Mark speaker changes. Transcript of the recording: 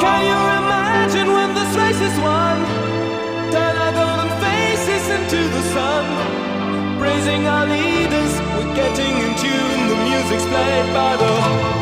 Speaker 1: Can you imagine when this race is won? Turn our golden faces into the sun, praising our leaders. We're getting in tune. The music's played by the